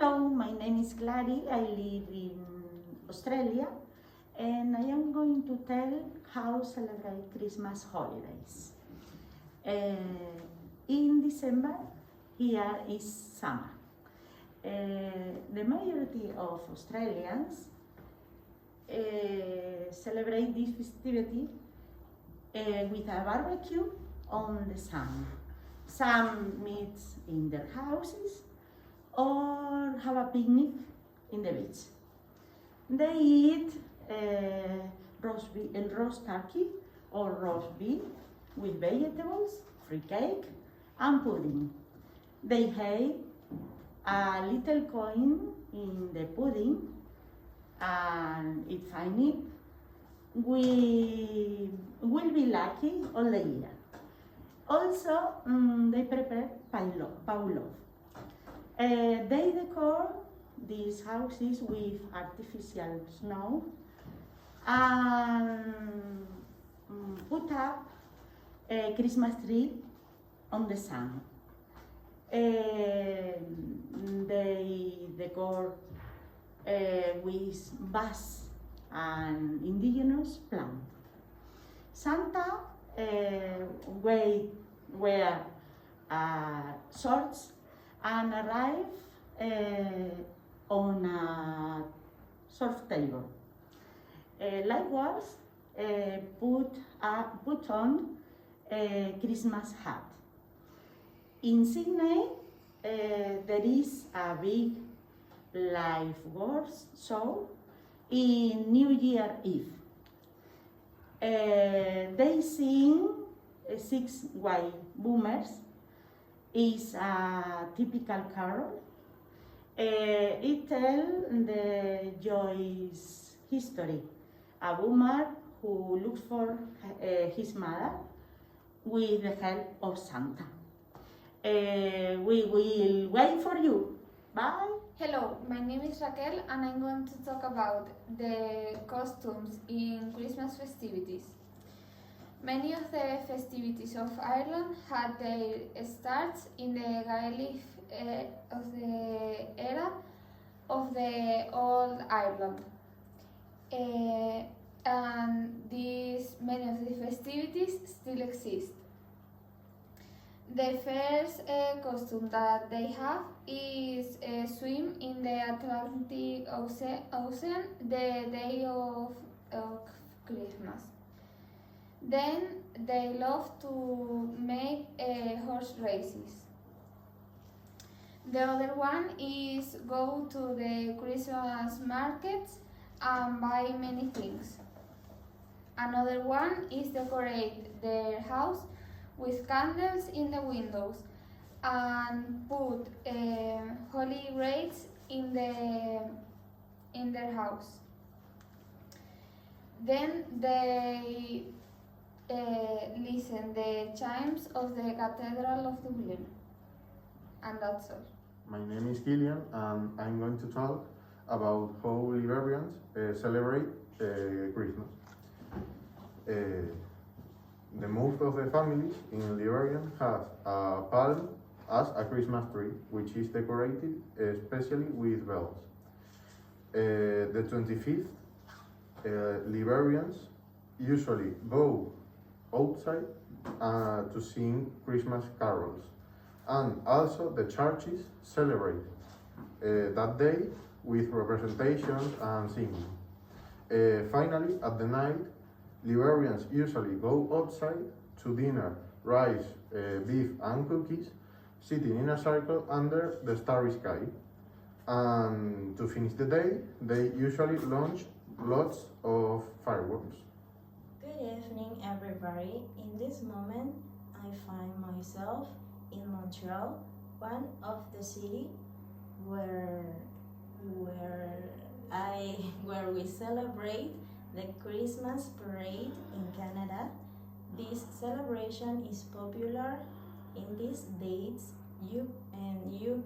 Hello, my name is Clary. I live in Australia, and I am going to tell how to celebrate Christmas holidays. In December, here is summer. The majority of Australians celebrate this festivity with a barbecue on the sun. Some meet in their houses or have a picnic in the beach. They eat roast turkey or roast beef with vegetables, free cake, and pudding. They have a little coin in the pudding, and if find it, we will be lucky all the year. Also, they prepare pavlov. They decor these houses with artificial snow and put up a Christmas tree on the sun. They decor with vase and indigenous plant. Santa wear shorts and arrive on a surf table. Likewise, put on a Christmas hat. In Sydney, there is a big fireworks show in New Year Eve. They sing Six White Boomers. Is a typical carol. It tells the joyous history. A boomer who looks for his mother with the help of Santa. We will wait for you. Bye. Hello, my name is Raquel and I'm going to talk about the costumes in Christmas festivities. Many of the festivities of Ireland had their starts in the Gaelic of the era of the Old Ireland, and many of the festivities still exist. The first costume that they have is a swim in the Atlantic Ocean the day of Christmas. Then they love to make horse races. The other one is go to the Christmas markets and buy many things. Another one is decorate their house with candles in the windows and put holy wreaths in their house. Then they listen the chimes of the Cathedral of Dublin, and that's all. My name is Kilian, and I'm going to talk about how Liberians celebrate Christmas. The most of the families in Liberia have a palm as a Christmas tree, which is decorated especially with bells. The 25th, Liberians usually go outside to sing Christmas carols, and also the churches celebrate that day with representations and singing. Finally, at the night, Liberians usually go outside to dinner, rice, beef and cookies, sitting in a circle under the starry sky. And to finish the day, they usually launch lots of fireworks. Good evening, everybody. In this moment, I find myself in Montreal, one of the city where we celebrate the Christmas parade in Canada. This celebration is popular in these dates. You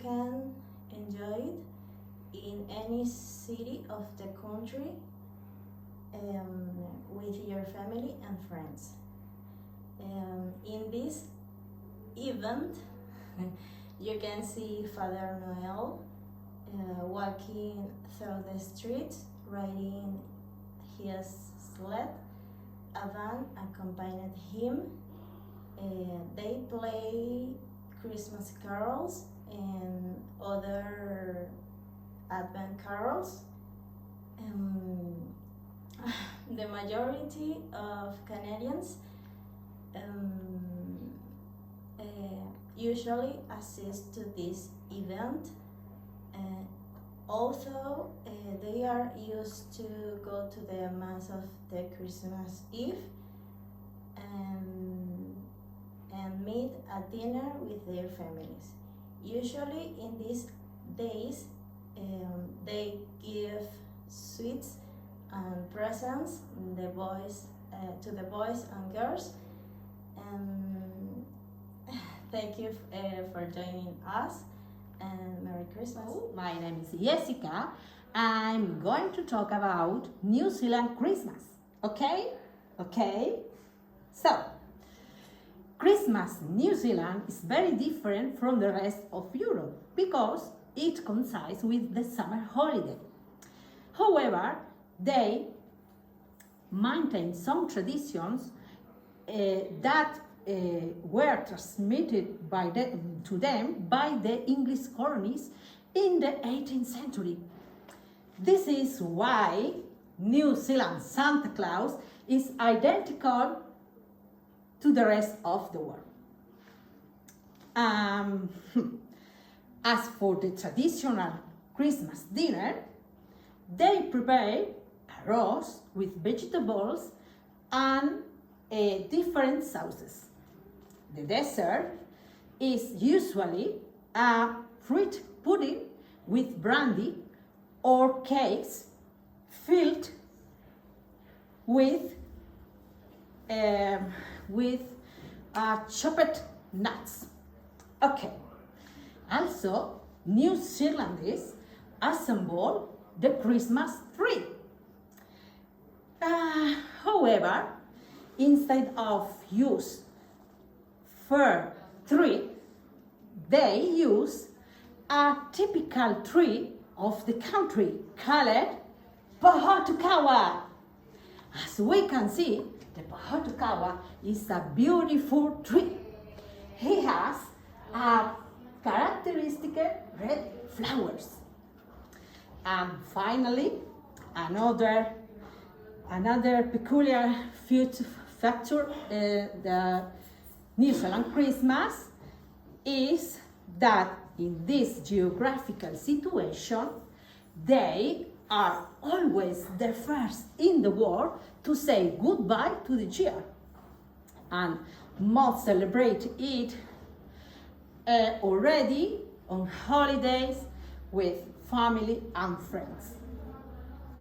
can enjoy it in any city of the country with your family and friends. In this event, you can see Father Noel walking through the streets, riding his sled. A band accompanied him. They play Christmas carols and other Advent carols. The majority of Canadians usually assist to this event, although they are used to go to the Mass of the Christmas Eve and meet at dinner with their families. Usually in these days, they give sweets and presents to the boys and girls. Thank you for joining us, and Merry Christmas. My name is Jessica. I'm going to talk about New Zealand Christmas. Okay? So, Christmas in New Zealand is very different from the rest of Europe because it coincides with the summer holiday. However, they maintain some traditions that were transmitted to them by the English colonies in the 18th century. This is why New Zealand Santa Claus is identical to the rest of the world. As for the traditional Christmas dinner, they prepare a roast with vegetables and different sauces. The dessert is usually a fruit pudding with brandy or cakes filled with chopped nuts. Okay. Also, New Zealanders assemble the Christmas tree. However, instead of use fir tree, they use a typical tree of the country called pohutukawa. As we can see, the pohutukawa is a beautiful tree. He has characteristic red flowers. And finally, another peculiar factor the New Zealand Christmas is that in this geographical situation, they are always the first in the world to say goodbye to the year, and most celebrate it already on holidays with family and friends.